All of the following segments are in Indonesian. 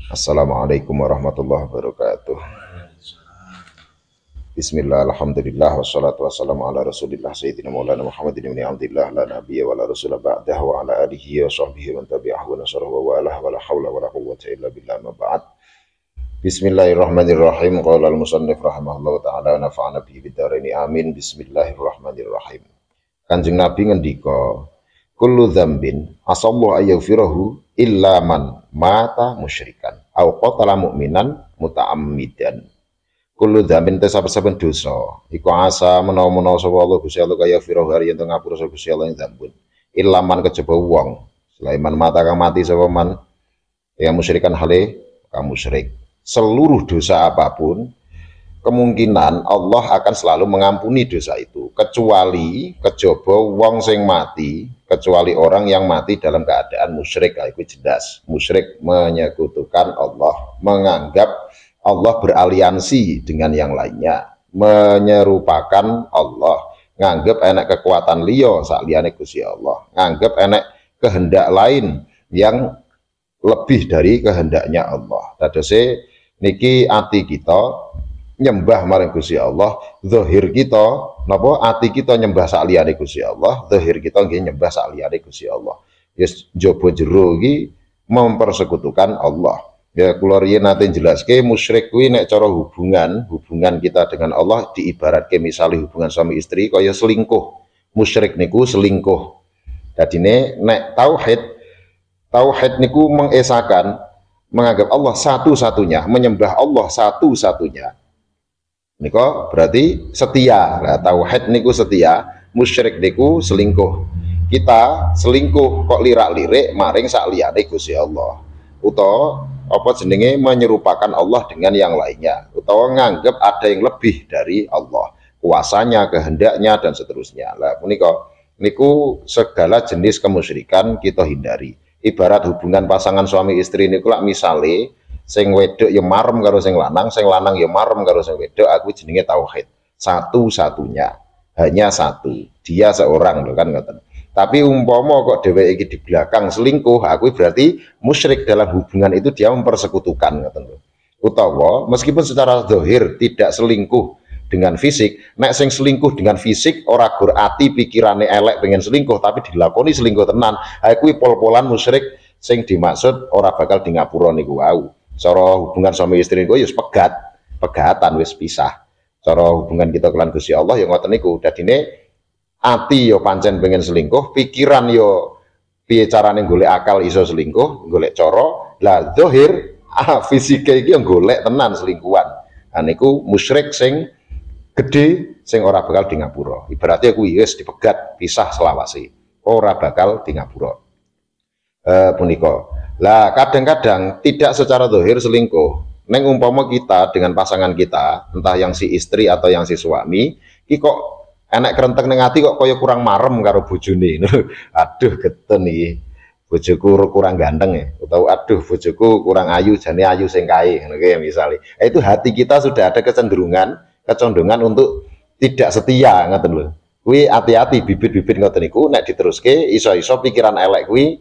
Assalamualaikum warahmatullahi wabarakatuh. Bismillah, alhamdulillah, wassalatu wassalamu ala rasulillah Sayyidina Maulana Muhammadin ibn Abdillah la nabiyya wa la rasula ba'dah wa ala alihi wa sahbihi wa tabi'ahu wa nasarahu wa ala wa la hawla wa la quwwata illa billah ma ba'd. Bismillahirrahmanirrahim. Qala al-musannif rahimahullahu ta'ala wa nafa'ana bihi bid-dharaini amin. Bismillahirrahmanirrahim. Kanjeng Nabi ngendika, kullu dzambin asallahu ayyafirahu illa man mata musyrikan au qatala mu'minan muta'ammidan. Kullu dzambin saben-saben dosa iku asa menawa-menawa sapa Allah Gusti Allah kaya firahu hari yen ngapura sapa Gusti Allah ing dzambun. Illa man kejaba wong, sulaiman mata kang mati sapa man ya musyrikan hale kamu musyrik. Seluruh dosa apapun kemungkinan Allah akan selalu mengampuni dosa itu, kecuali kejaba wong sing mati, kecuali orang yang mati dalam keadaan musyrik. Itu jelas musyrik menyekutukan Allah, menganggap Allah beraliansi dengan yang lainnya, menyerupakan Allah, nganggap enek kekuatan liya sak liyane Gusti Allah, nganggap enek kehendak lain yang lebih dari kehendaknya Allah. Dadose niki ati kita nyembah marang Gusti Allah, zahir kita napa ati kita nyembah sak liyane Gusti Allah, zahir kita nggih nyembah sak liyane Gusti Allah. Yes, jaba jero iki mempersekutukan Allah. Ya kula riyen nate jelaske musyrik kuwi nek cara hubungan kita dengan Allah diibaratke misalnya hubungan suami istri kaya selingkuh. Musyrik niku selingkuh. Dadine nek tauhid niku mengesakan menganggap Allah satu-satunya, menyembah Allah satu-satunya. Niko berarti setia. Nah, tauhid niku setia, musyrik niku selingkuh. Kita selingkuh kok lirak-lirik maring sak liyane Gusti Allah. Utawa apa jenenge menyerupakan Allah dengan yang lainnya, utawa nganggap ada yang lebih dari Allah, kuasanya, kehendaknya dan seterusnya. Lah punika niku segala jenis kemusyrikan kita hindari. Ibarat hubungan pasangan suami istri niku lak misale sing wedok ya marem karo sing lanang ya marem karo sing wedok, aku jenenge tauhid. Satu-satunya, hanya satu, dia seorang lho kan ngoten. Tapi umpama kok dheweke iki di belakang selingkuh, aku berarti musyrik dalam hubungan itu, dia mempersekutukan ngoten lho. Utawa meskipun secara zahir tidak selingkuh dengan fisik, nek sing selingkuh dengan fisik ora gur ati pikirane elek pengen selingkuh tapi dilakoni selingkuh tenan, ha kuwi pol-polan musyrik sing dimaksud ora bakal di ngapura niku wau. Cara hubungan suami istri niku ya pegatan wis pisah. Cara hubungan kita kelan Gusti Allah ya ngoten niku. Dadine ati yo pancen pengen selingkuh, pikiran yo piye carane golek akal iso selingkuh, golek cara. Lah zahir fisike iki yo golek tenan selingkuhan. Nah niku musyrik sing gede sing ora bakal di ngapura. Ibaratnya kuwi wis dipegat pisah selawase. Ora bakal di ngapura. Punika. Lah kadang-kadang tidak secara zahir selingkuh. Neng umpama kita dengan pasangan kita, entah yang si istri atau yang si suami, iki kok enek kerenteng ning ati kok kaya kurang marem karo bojone. Aduh geten iki. Bojoku kurang ganteng ya, atau aduh bojoku kurang ayu, jane ayu sing kae ngono ya misale. Itu hati kita sudah ada kecondongan untuk tidak setia ngoten lho. Kuwi hati-hati bibit-bibit ngoten niku nek diteruske iso-iso pikiran elek kuwi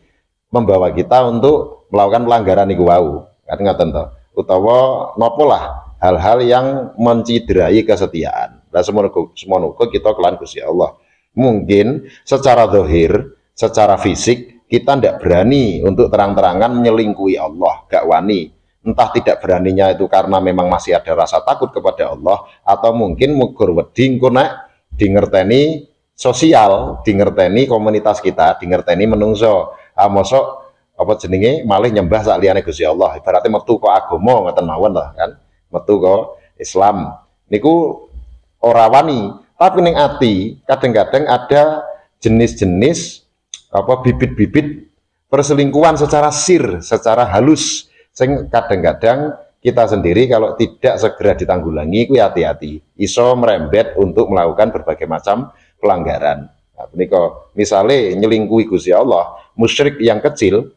membawa kita untuk melakukan pelanggaran niku wau. Kan ngoten to. Utawa napa lah hal-hal yang menciderai kesetiaan. Nah semono kita kelan Gusti Allah. Mungkin secara zahir, secara fisik kita tidak berani untuk terang-terangan menyelingkuhi Allah, gak wani. Entah tidak beraninya itu karena memang masih ada rasa takut kepada Allah, atau mungkin mugur wedi engko nek dingerteni sosial, dingerteni komunitas kita, dingerteni menungso. Mosok apa jenenge malih nyembah sak liyane Gusti Allah. Ibaratnya metu kok agama ngoten mawon lah kan. Metu kok Islam. Niku ora wani, tapi ning ati kadang-kadang ada jenis-jenis apa bibit-bibit perselingkuhan secara secara halus sing kadang-kadang kita sendiri kalau tidak segera ditanggulangi kuwi hati-hati iso merembet untuk melakukan berbagai macam pelanggaran. Nah, menika misale nyelingkuhi Gusti Allah, musyrik yang kecil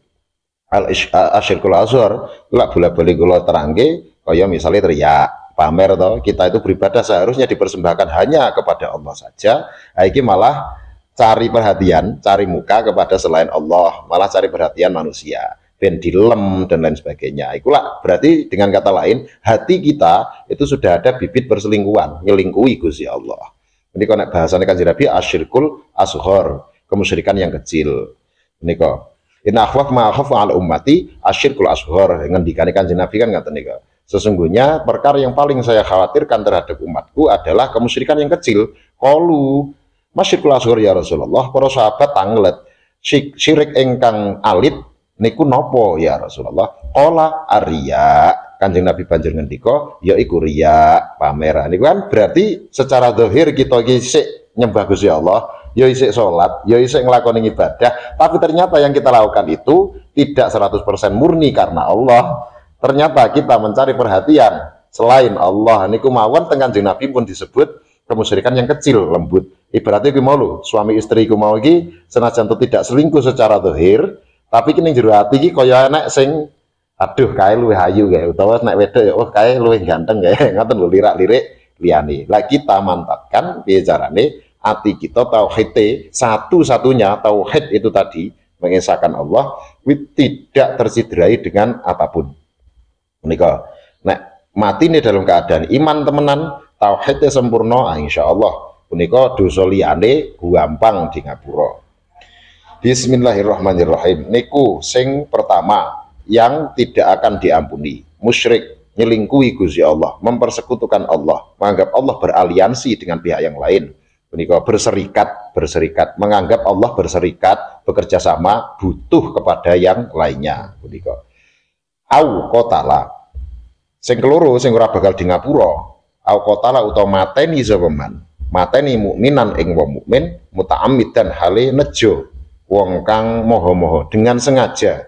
al-asyirkul azhar lak bola-bali kula terangke kaya misale teriak pamer toh, kita itu beribadah seharusnya dipersembahkan hanya kepada Allah saja. Iki malah cari perhatian, cari muka kepada selain Allah, malah cari perhatian manusia. ben dilem dan lain sebagainya. Itulah berarti dengan kata lain hati kita itu sudah ada bibit perselingkuhan, nyelingkuhi Gusti Allah. Ini kok nek bahasane Kanjeng Nabi asyirkul asghar, kemusyrikan yang kecil. Nika inna akhwaf ma akhaf al ummati asyirkul asghar, ngendikane Kanjeng Nabi kan ngaten nika. Sesungguhnya perkara yang paling saya khawatirkan terhadap umatku adalah kemusyrikan yang kecil. Qalu masyirkul asghar ya Rasulullah, para sahabat tanglet syirik ingkang alit niku nopo ya Rasulullah? Qala arya. Kanjeng Nabi banjur ngendika ya iku riya, pameran. Niku kan berarti secara zahir kita iki sik nyembah Gusti Allah, ya isik sholat, ya isik ngelakoni ibadah, tapi ternyata yang kita lakukan itu tidak 100% murni karena Allah. Ternyata kita mencari perhatian selain Allah. Niku mawon teng Kanjeng Nabi pun disebut kemusyrikan yang kecil, lembut. Ibaratnya ku mau lho, suami istri ku mau iki senajan tidak selingkuh secara zahir, tapi kini jero ati iki kaya enek sing aduh kae luwih ayu kae, utawa nek wedok ya oh kae luwih ganteng kae, ngoten lho lirak-lirik liyane. Lah kita mantapkan piye carane hati kita tauhid satu-satunya tauhid itu tadi mengesahkan Allah tidak tersiderai dengan apapun. Menika nek mati nih dalam keadaan iman temenan tauhidnya sempurna, insya Allah menika dosa liyane gampang di ngapura. Bismillahirrahmanirrahim. Niku sing pertama yang tidak akan diampuni, musyrik, nyelingkuhi Gusti Allah, mempersekutukan Allah, menganggap Allah beraliansi dengan pihak yang lain. Menika berserikat, menganggap Allah berserikat, bekerja sama, butuh kepada yang lainnya. Menika au qatala. Sing keloro sing ora bakal di ngapura, au qatala utawa mateni sapa man. Mateni mukminan ing wong mukmin muta'ammidan hale nejo wong kang moho-moho dengan sengaja.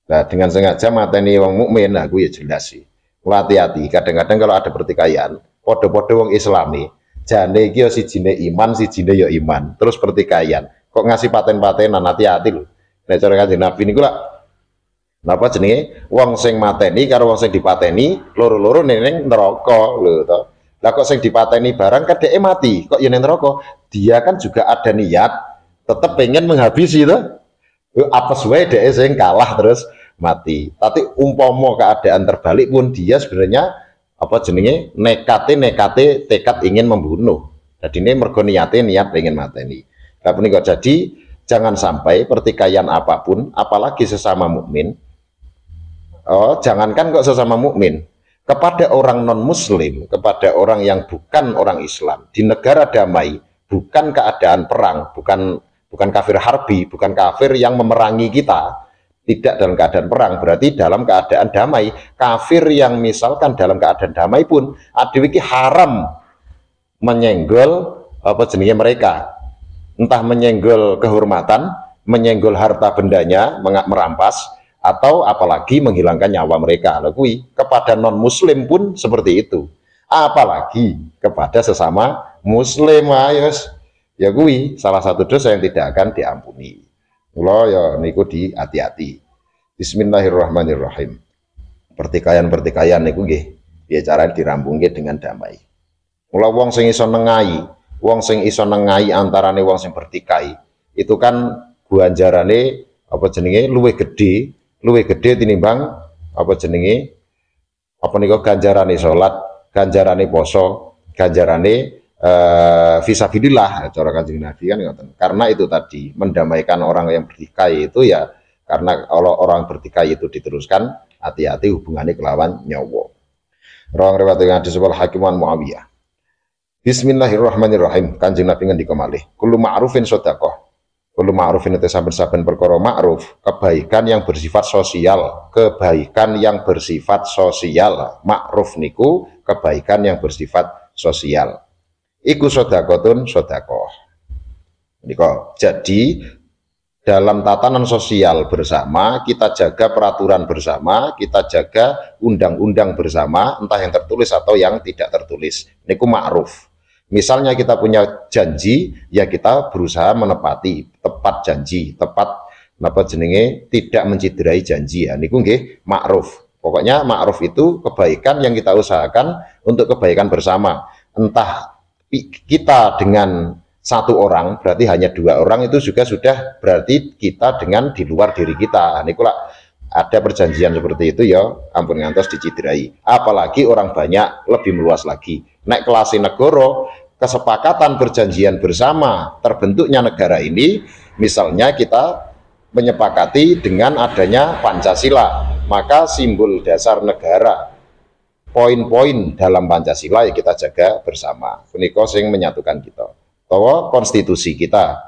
Nah, dengan sengaja mateni wong mukmin, nah gue ya jelas sih. Hati-hati, kadang-kadang kalau ada pertikaian, podo-podo wong Islami, jane iki yo sijine iman, sijine yo iman, terus pertikaian. Kok ngasih paten-patenan, hati-hati lho. Nek cara Kanjeng Nabi niku lak napa jenenge? Wong sing mateni karo wong sing dipateni, loro-loro ning neraka lho to. Lah kok sing dipateni barang kadeke mati, kok yo ning neraka? Dia kan juga ada niat tetap pengen menghabisi to. Apa wae dhek sing kalah terus mati. Tapi umpama keadaan terbalik pun dia sebenarnya apa jenenge nekate tekad ingin membunuh. Jadi ini mergo niat pengen mateni. Lah punika jadi jangan sampai pertikaian apapun, apalagi sesama mukmin. Oh, jangankan kok sesama mukmin, kepada orang non muslim, kepada orang yang bukan orang Islam di negara damai, bukan keadaan perang, bukan kafir harbi, bukan kafir yang memerangi kita, tidak dalam keadaan perang, berarti dalam keadaan damai. Kafir yang misalkan dalam keadaan damai pun adewiki haram menyenggol apa jenenge mereka, entah menyenggol kehormatan, menyenggol harta bendanya, merampas, atau apalagi menghilangkan nyawa mereka. Lalu kepada non muslim pun seperti itu, apalagi kepada sesama muslim. Ayos ya kuwi salah satu dosa yang tidak akan diampuni. Mula ya niku di hati-hati. Bismillahirrahmanirrahim. Pertikaian niku nggih piye carane dirampungke dengan damai. Mula wong sing iso nengahi antarane wong sing bertikai itu kan ganjarane apa jenenge luwih gede tinimbang apa jenenge apa niku ganjarane salat, ganjarane poso, ganjarane fisabilillah cara Kanjeng Nabi kan ngoten. Karena itu tadi mendamaikan orang yang bertikai itu ya karena kalau orang bertikai itu diteruskan hati-hati hubungannya kelawan nyawa. Rawang riwayat hadis wal Hakiman Muawiyah. Bismillahirrahmanirrahim. Kanjeng Nabi ngendika malih, kullu ma'rufin shadaqah. Kullu ma'rufin itu saben-saben perkara ma'ruf, kebaikan yang bersifat sosial, Ma'ruf niku kebaikan yang bersifat sosial. Iku sodakotun sodakoh. Jadi dalam tatanan sosial bersama kita jaga peraturan bersama, kita jaga undang-undang bersama, entah yang tertulis atau yang tidak tertulis. Niku ma'ruf. Misalnya kita punya janji, ya kita berusaha menepati, tepat janji, tepat napa jenenge tidak menciderai janji. Ya niku nggih ma'ruf. Pokoknya ma'ruf itu kebaikan yang kita usahakan untuk kebaikan bersama. Entah kita dengan satu orang, berarti hanya dua orang itu juga sudah berarti kita dengan di luar diri kita. Nikulah ada perjanjian seperti itu ya ampun ngantos dicidrai. Apalagi orang banyak lebih meluas lagi. Nek kelas negara kesepakatan perjanjian bersama terbentuknya negara ini, misalnya kita menyepakati dengan adanya Pancasila, maka simbol dasar negara, poin-poin dalam Pancasila ya kita jaga bersama. Punika sing menyatukan kita. Bahwa konstitusi kita,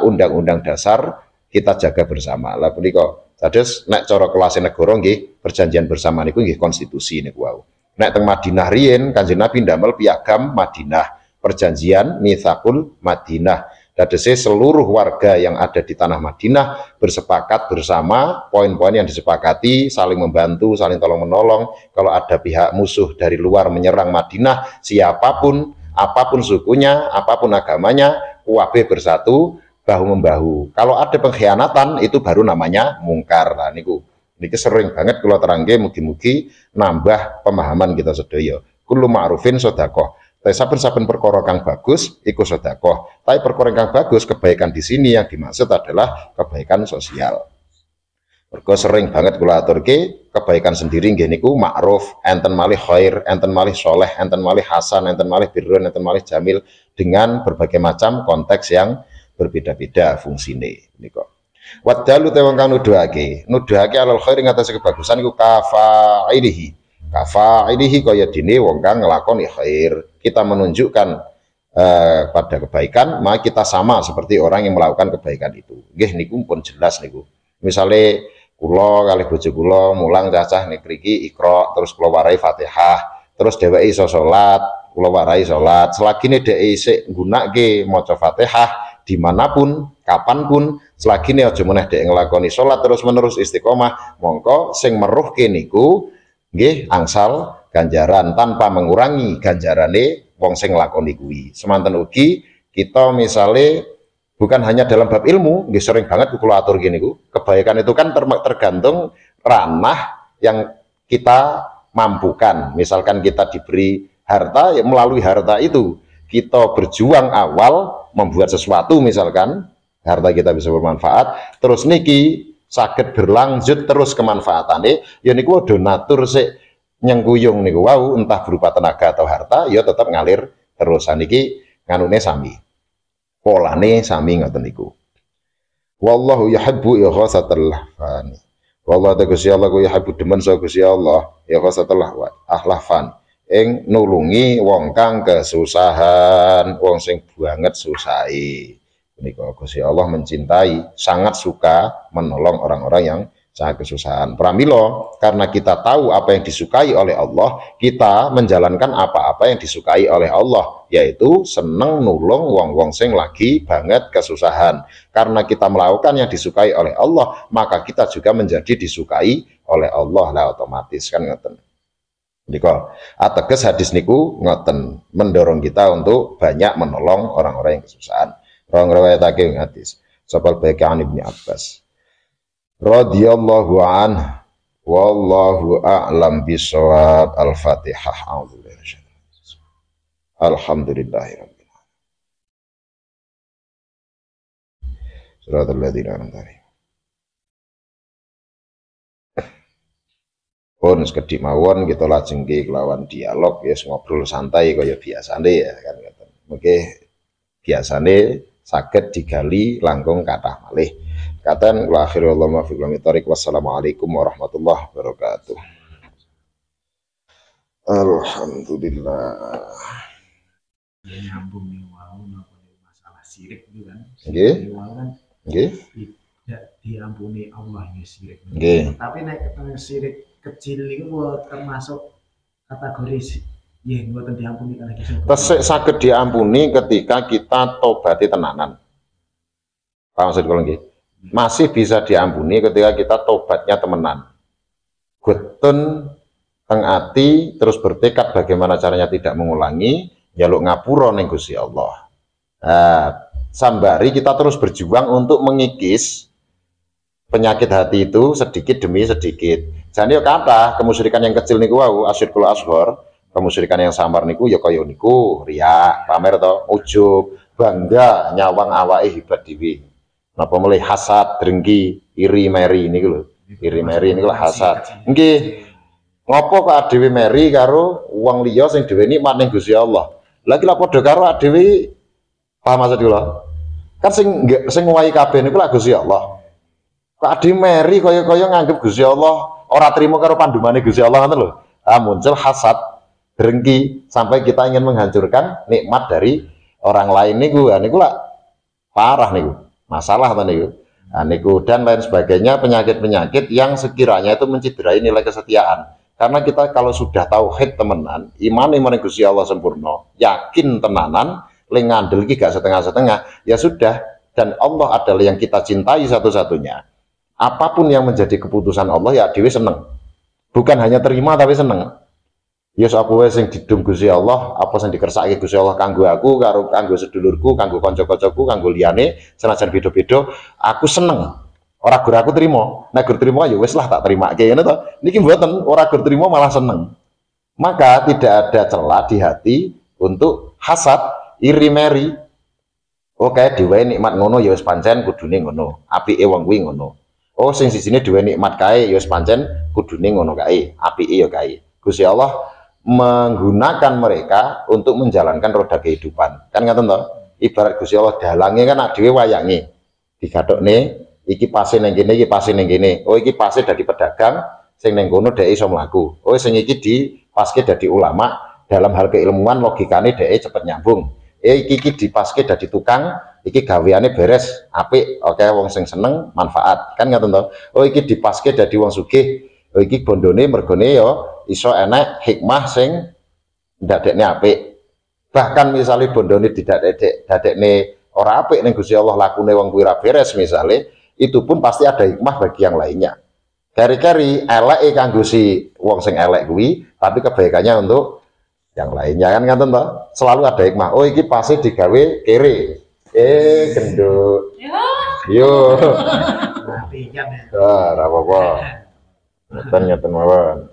undang-undang dasar kita jaga bersama. Lah punika dados nek cara kelas negara nggih perjanjian bersama niku nggih konstitusi niku wau. Nek teng Madinah riyen Kanjeng Nabi ndamel piagam Madinah, perjanjian Mitsaqul Madinah. Dadese seluruh warga yang ada di tanah Madinah bersepakat bersama poin-poin yang disepakati, saling membantu, saling tolong menolong. Kalau ada pihak musuh dari luar menyerang Madinah, siapapun, apapun sukunya, apapun agamanya, kuwabe bersatu, bahu-membahu. Kalau ada pengkhianatan itu baru namanya mungkar. Nah niku niki sering banget kalau terangge mugi-mugi nambah pemahaman kita sedaya. Kullu ma'rufin sedekah. Tapi saben-saben perkara kang bagus iku sedekah. Tapi perkara kang bagus, kebaikan di sini yang dimaksud adalah kebaikan sosial. Mergo sering banget kula aturke kebaikan sendiri nggih niku ma'ruf, enten malih khair, enten malih soleh, enten malih hasan, enten malih birrun, enten malih jamil dengan berbagai macam konteks yang berbeda-beda fungsine nika. Wadalu te wong kang nuduhake alal khair ing atase kebagusan iku kafailihi. Kafailihi kaya dene wong kang nglakoni khair. Kita menunjukkan pada kebaikan, maka kita sama seperti orang yang melakukan kebaikan itu. Nggih niku pun jelas niku. Misale kula kalih bojo kula mulang cacah niki Iqra, terus kula warai Fatihah, terus dheweke iso salat, kula warai salat. Selagine dhek isih nggunakake maca Fatihah dimanapun, kapanpun, selagi ini aja meneh dek ngelakoni sholat terus menerus istiqomah, mongko sing meruhke niku nggih angsal ganjaran tanpa mengurangi ganjarane wong sing nglakoni kuwi. Semanten ugi kita misale bukan hanya dalam bab ilmu, nggih sering banget kula atur gini niku, kebaikan itu kan tergantung ranah yang kita mampukan. Misalkan kita diberi harta, ya melalui harta itu kita berjuang awal membuat sesuatu, misalkan harta kita bisa bermanfaat, terus niki sakit berlanjut terus kemanfaatannya, ya niku donatur sik nyengkuyung niku wau, entah berupa tenaga atau harta, ya tetap ngalir terus. Niki nganune sami, polane sami ngoten niku. Wallahu yuhibbu ighasatal lahfan. Wallahu ta Gusti Allah ku yuhibbu demen sa Gusti Allah ighasatal ahlafan. Ing nulungi wong kang kesusahan, wong sing banget susahe. Menika Gusti Allah mencintai, sangat suka menolong orang-orang yang sangat kesusahan. Pramila karena kita tahu apa yang disukai oleh Allah, kita menjalankan apa-apa yang disukai oleh Allah, yaitu seneng nulung wong-wong sing lagi banget kesusahan. Karena kita melakukan yang disukai oleh Allah, maka kita juga menjadi disukai oleh Allah. Lah otomatis kan ngoten. Nika ateges hadis niku ngoten, mendorong kita untuk banyak menolong orang-orang yang kesusahan. Orang riwayatake hadis Sabal Baikan Ibnu Abbas radhiyallahu anhu wallahu a'lam bishawab. Al-Fatihah. Alhamdulillahirabbil alamin. Shiratal ladzina an'amta alaihim. Pun sekedhik mawon kita lajeng kelawan dialog ya, ngobrol santai kaya biasane ya kan ngoten. Mengke biasane saged digali langkung kathah malih. Katen wa akhiru Allahumma fi qulami. Wassalamualaikum warahmatullahi wabarakatuh. Alhamdulillah. Nyambung nih wau masalah syirik itu kan. Nggih. Nggih. Tidak diampuni Allah ya syirik. Nggih. Tapi nek syirik kecil itu termasuk kategori ya mboten diampuni kan iki. Tesik saged diampuni ketika kita tobati tenanan. Paham maksud kula nggih? Masih bisa diampuni ketika kita tobatnya temenan. Gutun teng ati terus bertekad bagaimana caranya tidak mengulangi, njaluk ngapura ning Gusti Allah. Sambari kita terus berjuang untuk mengikis penyakit hati itu sedikit demi sedikit. Jadi ya kata kemusyrikan yang kecil niku wau asyirkul asghar, kemusyrikan yang samar niku ya kaya niku riya, pamer to, ujub, bangga nyawang awake hebat dhewe. Napa mulai hasad, drengki, iri meri niku lho. Iri meri niku hasad. Nggih. Ngopo kok adewe meri karo wong liya sing dhewe nikmat ning Gusti Allah. Lagi lah padha karo adewe paham maksud kula. Kan sing ngowahi kabeh niku lak Gusti Allah. Kok adewe meri kaya-kaya nganggep Gusti Allah ora trima karo pandumane Gusti Allah ngoten lho. Muncul hasad, dengki sampai kita ingin menghancurkan nikmat dari orang lain niku. Niku lak parah niku. Masalah ta niku. Niku dan lain sebagainya, penyakit-penyakit yang sekiranya itu menciderai nilai kesetiaan. Karena kita kalau sudah tauhid temenan, iman Gusti Allah sempurna, yakin tenanan, ngandel iki gak setengah-setengah, ya sudah. Dan Allah adalah yang kita cintai satu-satunya. Apapun yang menjadi keputusan Allah, ya dewe seneng. Bukan hanya terima tapi seneng. Ya apa wae sing didum Gusti Allah, apa sing dikersake Gusti Allah kanggo aku, kanggo sedulurku, kanggo kanca-kancaku, kanggo liyane, senajan beda-beda, aku seneng. Ora gur aku terima, nek gur terima ya wis lah tak terima kayak ngene to. Niki mboten, ora gur terima malah seneng. Maka tidak ada celah di hati untuk hasad, iri meri. Oke, dhewe nikmat ngono ya wis pancen kudune ngono. Apike wong kuwi ngono. Oh, sing sisine dhewe nikmat kae ya wis pancen kudune ngono kae. Apike ya kae. Gusti Allah menggunakan mereka untuk menjalankan roda kehidupan. Kan ngaten to? Ibarat Gusti Allah dalange kan dhewe wayange. Digathokne iki pase neng kene, iki pase neng kene. Oh iki pase dadi pedagang, sing neng kono dhek iso mlaku. Oh sing iki dipaske dadi ulama, dalam hal keilmuan logikane dhek cepet nyambung. Iki dipaske dadi tukang, iki gaweane beres, apik. Oke, wong sing seneng manfaat. Kan ngoten to. Oh iki dipaske dadi wong sugih. Oh iki bondone mergone ya iso enek hikmah sing ndadekne apik. Bahkan misalnya bondone dadekne ora apik ning Gusti Allah lakune wong kuwi ra beres misale, itu pun pasti ada hikmah bagi yang lainnya. Kari-kari elek kanggo si wong sing elek kuwi, tapi kebaikannya untuk yang lainnya kan ngoten to. Selalu ada hikmah. Oh iki pasti digawe kere. Gendut. Yo. Ora apa-apa. Ngeten mawon.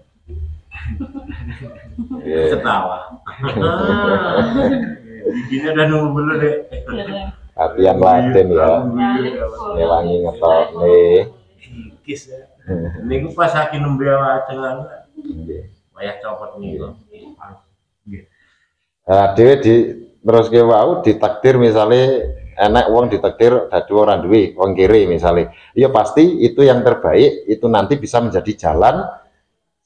Ketawa. Ini udah nunggu dulu deh. Latihan latin ya. Ngewangi ngetok nih. Kis ya. Ini gue pas lagi nembe wajangan. Banyak copot nih kok. Nah, dhewe terus ke wau ditakdir misalnya enak uang ditakdir dadi orang duwe wong kiri misalnya. Ya pasti itu yang terbaik, itu nanti bisa menjadi jalan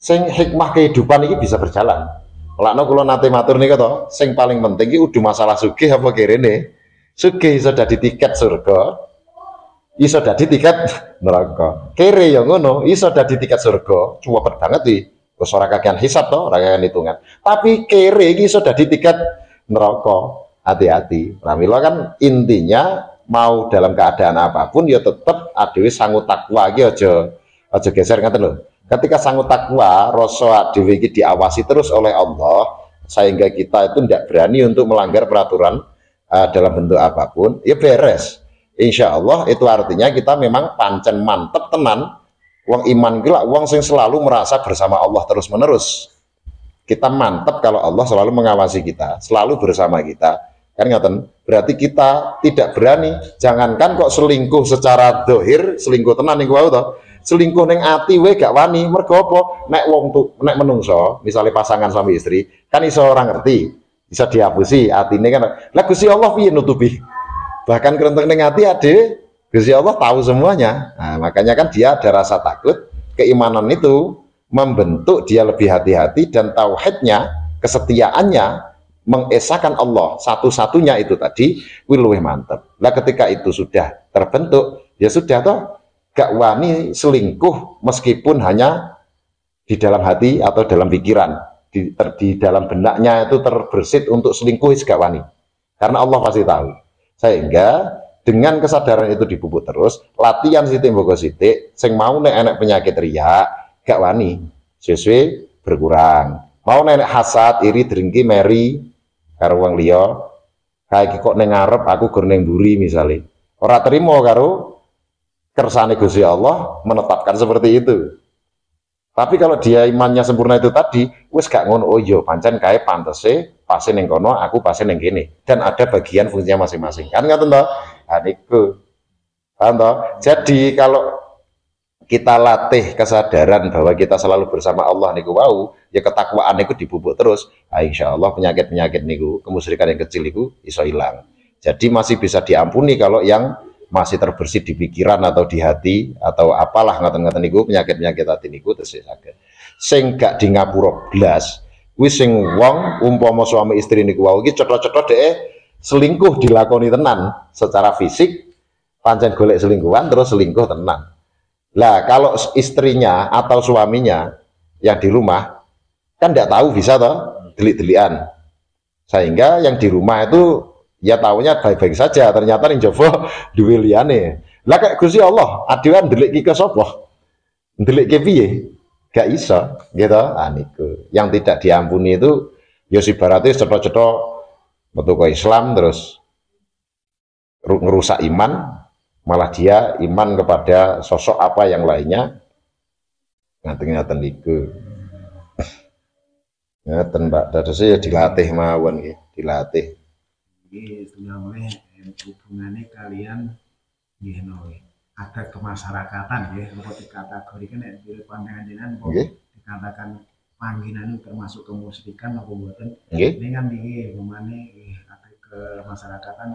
sing hikmah kehidupan ini bisa berjalan. Lakno kula nate matur nika to, sing paling penting iki udah masalah sugih apa kirene. Sugih iso dadi tiket surga, iso dadi tiket neraka. Kere ya ngono, iso dadi tiket surga, cuwepet banget iki. Wis ora kakean hisab to, ora kakean hitungan. Tapi kere iki iso dadi tiket neraka. Hati-hati. Pramila kan intinya mau dalam keadaan apapun ya tetep adewe sangu takwa iki aja geser ngaten lho. Ketika sangu takwa, rasa adewe iki diawasi terus oleh Allah sehingga kita itu tidak berani untuk melanggar peraturan dalam bentuk apapun, ya beres. Insya Allah itu artinya kita memang pancen mantep tenan. Wong iman gila, wong sing selalu merasa bersama Allah terus menerus. Kita mantep kalau Allah selalu mengawasi kita, selalu bersama kita. Kan ngaten, berarti kita tidak berani. Jangankan kok selingkuh secara dohir, selingkuh tenan niku wae to. Selingkuh ning ati we gak wani. Mergo apa? Nek wong nek menungso, misalnya pasangan suami istri, kan iso ora ngerti. Bisa dihapusi atine kan. Lah Gusti Allah piye nutupi? Bahkan kerenteng ning ati ade, Gusti Allah tahu semuanya. Nah, makanya kan dia ada rasa takut. Keimanan itu membentuk dia lebih hati-hati dan tauhidnya, kesetiaannya mengesahkan Allah satu-satunya itu tadi luwih mantep. Lah ketika itu sudah terbentuk, ya sudah toh gak wani selingkuh meskipun hanya di dalam hati atau dalam pikiran. Di dalam benaknya itu terbersit untuk selingkuh gak wani, karena Allah pasti tahu. Sehingga dengan kesadaran itu dipupuk terus, latihan sithik mboko sithik, sing mau nek enek penyakit riya gak wani, sesuai berkurang. Mau nek hasad, iri, drengki, meri karo wong liya, kayak kok ning ngarep aku gur ning mburi misale. Ora terima karo kersane Gusti Allah menetapkan seperti itu. Tapi kalau dia imannya sempurna itu tadi, wis gak ngono, oh iya pancen kae pantese pase ning kono, aku pase ning kene. Dan ada bagian fungsinya masing-masing. Kan ngoten to? Ha niku. Paham to? Jadi kalau kita latih kesadaran bahwa kita selalu bersama Allah niku wau, ya ketakwaan niku dipupuk terus. Insya Allah penyakit-penyakit niku, kemusyrikan yang kecil niku iso hilang. Jadi masih bisa diampuni kalau yang masih terbersih di pikiran atau di hati atau apalah ngaten-ngaten niku penyakit-penyakit hati niku terus saged. Sing gak di ngapura blas, kuwi sing wong umpama suami istri niku wau iki cetha-cetha dhek selingkuh dilakoni tenan secara fisik, pancen golek selingkuhan terus selingkuh tenan. Lah kalau istrinya atau suaminya yang di rumah kan tidak tahu bisa toh delik-delikan, sehingga yang di rumah itu ya taunya baik-baik saja, ternyata yang jowo duwe liyane. Lah kayak Gusti Allah adewan delik ki ke sapa, delik ki piye, gak iso gitu. Niku yang tidak diampuni itu ya ibaratnya cetha-cetha metu ke Islam terus ngerusak iman, malah dia iman kepada sosok apa yang lainnya. Ngaten-ngaten niku. Ngaten Mbak, dadosnya ya dilatih mawon nggih, dilatih. Nggih, oleh hubungannya kalian nggih ada kemasyarakatan ya, kalau dikategorikan nek dari pandangan jenengan dikatakan panggilan termasuk kemusyrikan apa mboten? Nggih. Ini kan nggih umane ada kemasyarakatan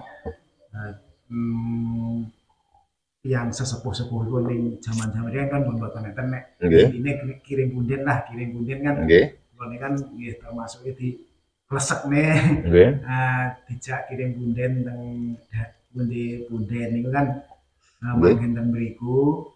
yang sesepuh-sepuh itu ning zaman-zaman ini kan mboten enten nek ini kirim punden lah, kirim punden kan. Ini kan termasuk di klesek nih. Dijak kirim punden teng punden niku kan manggen teng mriku.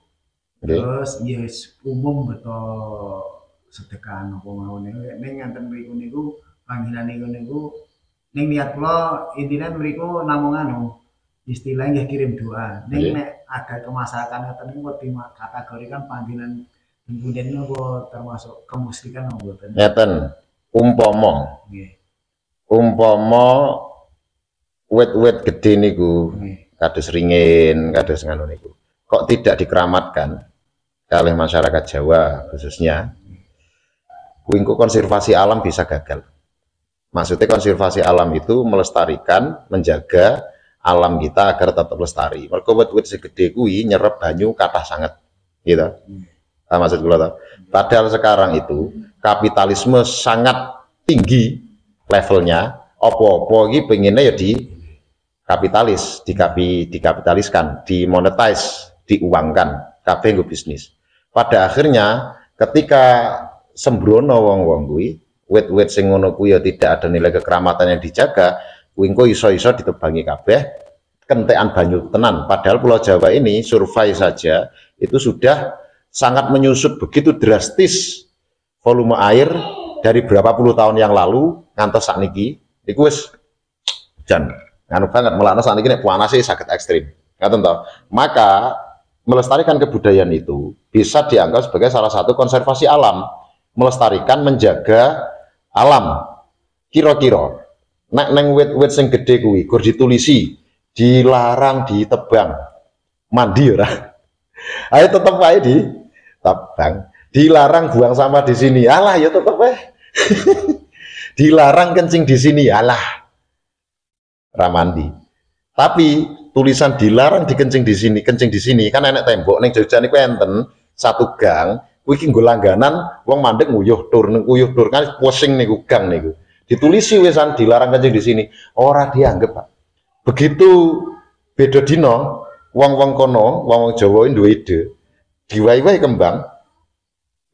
Terus yes umum betul sedekah apa mawon ning ngaten mriku niku panggilan niku ning niat kula intine mriku namung istilahnya kirim doa. Ning nek ada kemasalahan ngoten niku dikategorikan panggilan punden niku termasuk kemusyrikan apa mboten? Ngeten, umpama wit-wit gede niku kados ringin, kados ngono niku kok tidak dikeramatkan oleh masyarakat Jawa khususnya, kuwi konservasi alam bisa gagal. Maksudnya konservasi alam itu melestarikan, menjaga alam kita agar tetap lestari. Mergo wit-wit segede kuwi nyerep banyu kathah sangat, gitu. Maksud kula to. Padahal sekarang itu kapitalisme sangat tinggi levelnya, apa-apa iki pengennya ya di kapitalis, dikapitaliskan, dimonetize, diuangkan, kabeh nggo bisnis. Pada akhirnya ketika sembrono wong-wong kuwi, wit-wit sing ngono kuwi ya tidak ada nilai kekeramatan yang dijaga, kuwi engko iso-iso ditebangi kabeh kentekan banyu tenan. Padahal Pulau Jawa ini survei saja itu sudah sangat menyusut begitu drastis volume air dari berapa puluh tahun yang lalu ngantos sakniki iku wis jan nganu banget, melakno sakniki nek panase saged ekstrim. Ngaten to. Maka melestarikan kebudayaan itu bisa dianggap sebagai salah satu konservasi alam, melestarikan, menjaga alam. Kira-kira nek neng wit-wit sing gede kuwi gur ditulisi dilarang ditebang, mandi ora? Ayo tetep wae ditebang, dilarang buang sampah di sini, alah ya tetep wae. Dilarang kencing di sini, alah ramandi. Tapi tulisan dilarang dikencing di sini kan enek tembok ning Jogja niku enten satu gang, kuwi iki nggo langganan wong mandeg nguyuh tur kan pusing niku gang niku. Ditulisi wisan dilarang kencing di sini, ora dianggap, Pak. Begitu beda dino wong-wong kono, wong-wong Jawa duwe ide, diwai-wai kembang,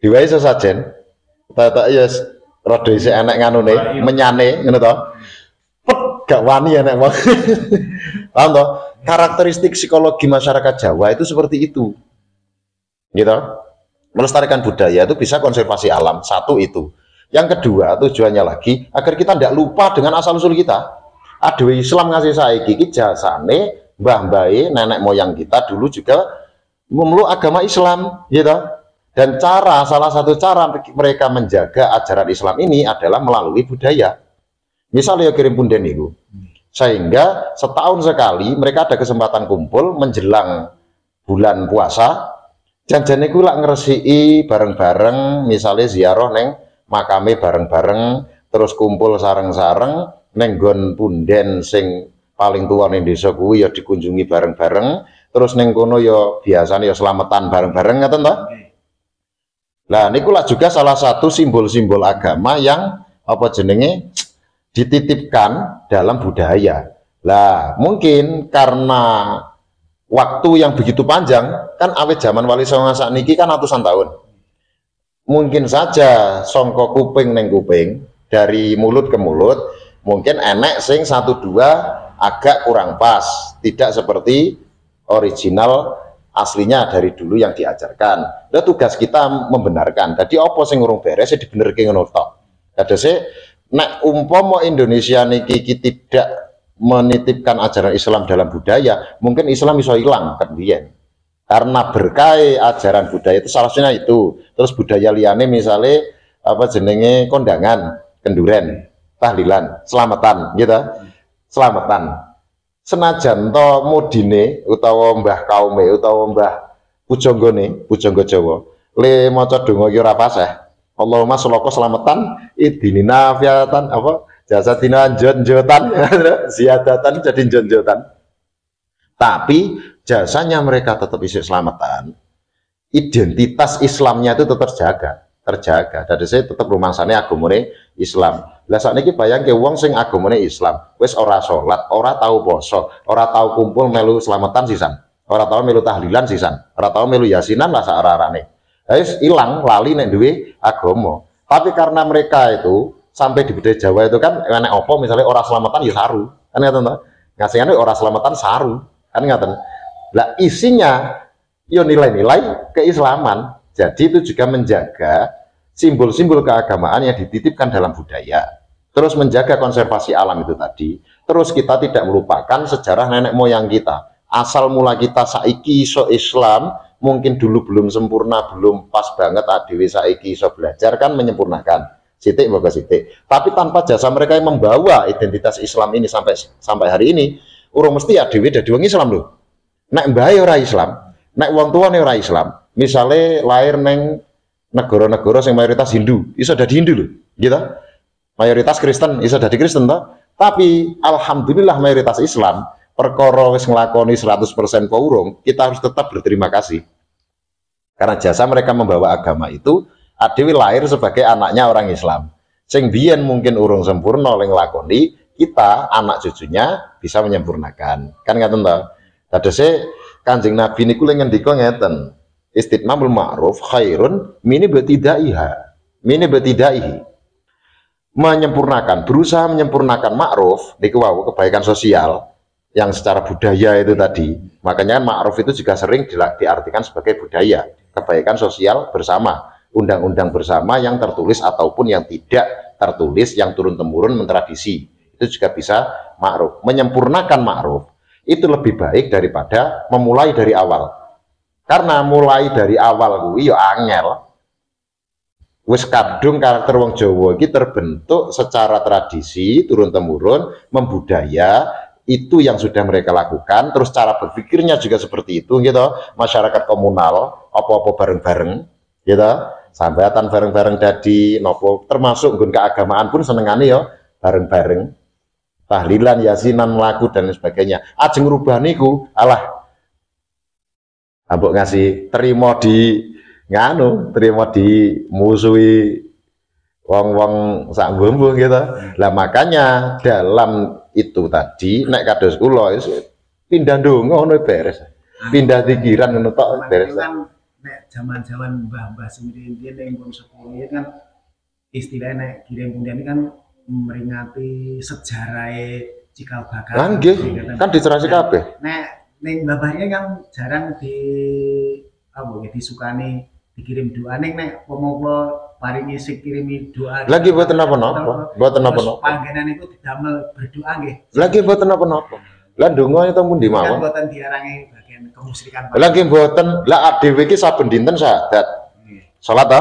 diwai sesajen, tak ya rada isih enek nganune, menyane ngono to. Pet gak wani enek wong. Paham to? Karakteristik psikologi masyarakat Jawa itu seperti itu. Gitu. Melestarikan budaya itu bisa konservasi alam, satu itu. Yang kedua, tujuannya lagi agar kita tidak lupa dengan asal-usul kita. Aduh, Islam ngasih saiki iki jasane mbah-mbahe nenek moyang kita dulu juga memeluk agama Islam, gitu. Dan salah satu cara mereka menjaga ajaran Islam ini adalah melalui budaya. Misalnya kirim punden itu, sehingga setahun sekali mereka ada kesempatan kumpul menjelang bulan puasa. Janjane ku lak ngresiki bareng-bareng, misalnya ziarah neng makame bareng-bareng, terus kumpul sareng-sareng neng nggon punden sing paling tua ning desa kuwi ya dikunjungi bareng-bareng, terus neng kono yo biasanya yo selamatan bareng-bareng ngoten toh. Lah niku lah juga salah satu simbol-simbol agama yang apa jenenge dititipkan dalam budaya. Lah mungkin karena waktu yang begitu panjang kan awet zaman Wali Songo sakniki kan ratusan tahun. Mungkin saja songko kuping neng kuping, dari mulut ke mulut mungkin enek sing satu dua agak kurang pas, tidak seperti original aslinya dari dulu yang diajarkan. Nah, tugas kita membenarkan. Jadi apa sing urung beres ya dibenerke ngono tok. Kadose nek umpama Indonesia niki tidak menitipkan ajaran Islam dalam budaya, mungkin Islam bisa hilang kan biyen. Karena berkait ajaran budaya itu salah satunya itu. Terus budaya liane misalnya apa jenenge kondangan, kenduren, tahlilan, selamatan gitu. Selamatan. Senajan to mudine utawa mbah kaume utawa mbah pujonggone, pujangga Jawa, le maca donga ki ora paseh. Allahumma sholaka selamatan idini nafiatan apa jasadina jonjotan ziyadatan jadi jonjotan. Tapi jasanya mereka tetap isi selamatan, identitas Islamnya itu tetap terjaga. Dari saya tetap rumangsane agamane Islam. Lah sakniki bayangke wong sing agamane Islam, wis ora salat, ora tahu poso, ora tahu kumpul melu selamatan sisan, ora tahu melu tahlilan sisan, ora tahu melu yasinan lah sak-arane. Wis ilang lali nek duwe agama. Tapi karena mereka itu sampai di budaya Jawa itu kan enek apa misalnya ora selamatan ya saru. Kan ngoten to. Ngasihane ora selamatan saru. Kan ngaten. Lah isinya yo nilai-nilai keislaman. Jadi itu juga menjaga simbol-simbol keagamaan yang dititipkan dalam budaya. Terus menjaga konservasi alam itu tadi. Terus kita tidak melupakan sejarah nenek moyang kita. Asal mula kita saiki iso Islam, mungkin dulu belum sempurna, belum pas banget adewe saiki iso belajar kan menyempurnakan. Sitik bagus sitik. Tapi tanpa jasa mereka yang membawa identitas Islam ini sampai hari ini, urung mesti adewe dadi wong Islam lho. Nek mbahe ora Islam, nek wong tuane ora Islam, misale lahir neng negara-negara yang mayoritas Hindu, iso dadi Hindu lho, gitu. Mayoritas Kristen, iso dadi Kristen toh. Tapi alhamdulillah mayoritas Islam, perkara wis nglakoni 100% urung, kita harus tetap berterima kasih. Karena jasa mereka membawa agama itu, adewe lahir sebagai anaknya orang Islam. Sing biyen mungkin urung sempurna oleh nglakoni, kita anak cucunya bisa menyempurnakan. Kan ngaten to. Tadose Kanjeng Nabi niku lek ngendika ngeten, istitmamul ma'ruf khairun min ibtidaihi. Menyempurnakan, berusaha menyempurnakan ma'ruf niku wau kebaikan sosial yang secara budaya itu tadi. Makanya ma'ruf itu juga sering diartikan sebagai budaya, kebaikan sosial bersama, undang-undang bersama yang tertulis ataupun yang tidak tertulis, yang turun-temurun mentradisi. Itu juga bisa ma'ruf. Menyempurnakan ma'ruf itu lebih baik daripada memulai dari awal. Karena mulai dari awal kuwi yo angel. Wis kadung karakter wong Jawa iki terbentuk secara tradisi turun-temurun, membudaya, itu yang sudah mereka lakukan, terus cara berpikirnya juga seperti itu gitu. Masyarakat komunal apa-apa bareng-bareng gitu. Sambatan bareng-bareng dadi nopo, termasuk nggon keagamaan pun senengane yo bareng-bareng. Tahlilan, yasinan, melaku dan sebagainya. Ajeng rubah niku, alah, ambok ngasih terima di nganu, terima di musuhi wong-wong sak mbombo gitu. Lah makanya dalam itu tadi nek kados kula pindah ndonga ngono beres. Pindah pikiran ngono tok beres. Kan nek zaman-zaman mbah-mbah sendiri ning wong sepuh kan istilahnya nek kirim pundian kan memperingati sejarah cikal bakal. Lah nggih, kan dicerasi kabeh. Nek ning mbah-mbahnya kan jarang di apa nggih disukani dikirim doa nek pomoko paringi sing kirimi doa. Lagi mboten napa-napa. Mboten napa-napa. Panggenan itu didamel berdoa nggih. Lagi mboten napa-napa. Lah ndonga itu pun di mawon. Mboten diarangi bagian kemusyrikan. Lagi mboten, lah adewe iki saben dinten syahadat. Salat ta?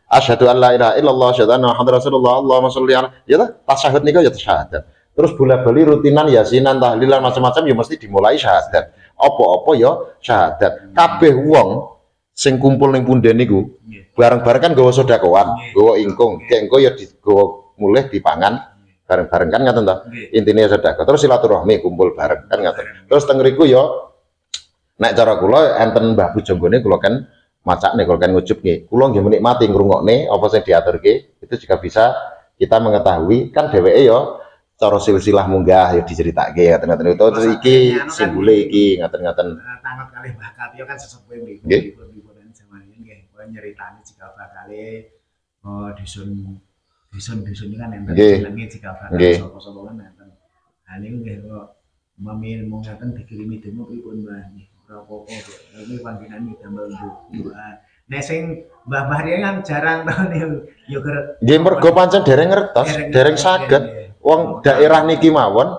Asyhadu an la ilaha illallah, asyhadu anna Muhammadar Rasulullah, Allahumma sholli ala. Ya ta, tasyahud niku ya syahadat. Terus bola-bali rutinan yasinan, tahlilan macam-macam ya mesti dimulai syahadat. Apa-apa ya syahadat. Kabeh wong sing kumpul ning punden niku bareng-bareng kan gawa sedekawan, gawa ingkung, kek engko ya digawa mulih dipangan bareng-bareng kan ngaten ta. Intine sedekah. Terus silaturahmi kumpul bareng kan ngaten. Terus teng ngriku ya Nek cara kula enten Mbah Pujonggone kula kan macakne kula kan ngujubke. Kula nggih menikmati ngrungokne apa sing diaturke, itu juga bisa kita mengetahui kan dheweke ya cara silsilah munggah ya diceritake ngaten-ngaten itu terus iki simbole iki ngaten-ngaten. Tangan kalih Mbah Katio kan sesepuh mripun zaman nggih kula nyeritani jika bakale dusun kan enten jenenge jika bakale sapa-sapa kan enten. Ha niku nggih kok mamin mung ngaten dikirimi demo pripun Mbah nggih ora apa-apa kok. Ini panggenane damel doa. Nek sing Mbah Riyen kan jarang to yo nggih mergo pancen dereng ngertos, dereng saged. Wong daerah niki mawon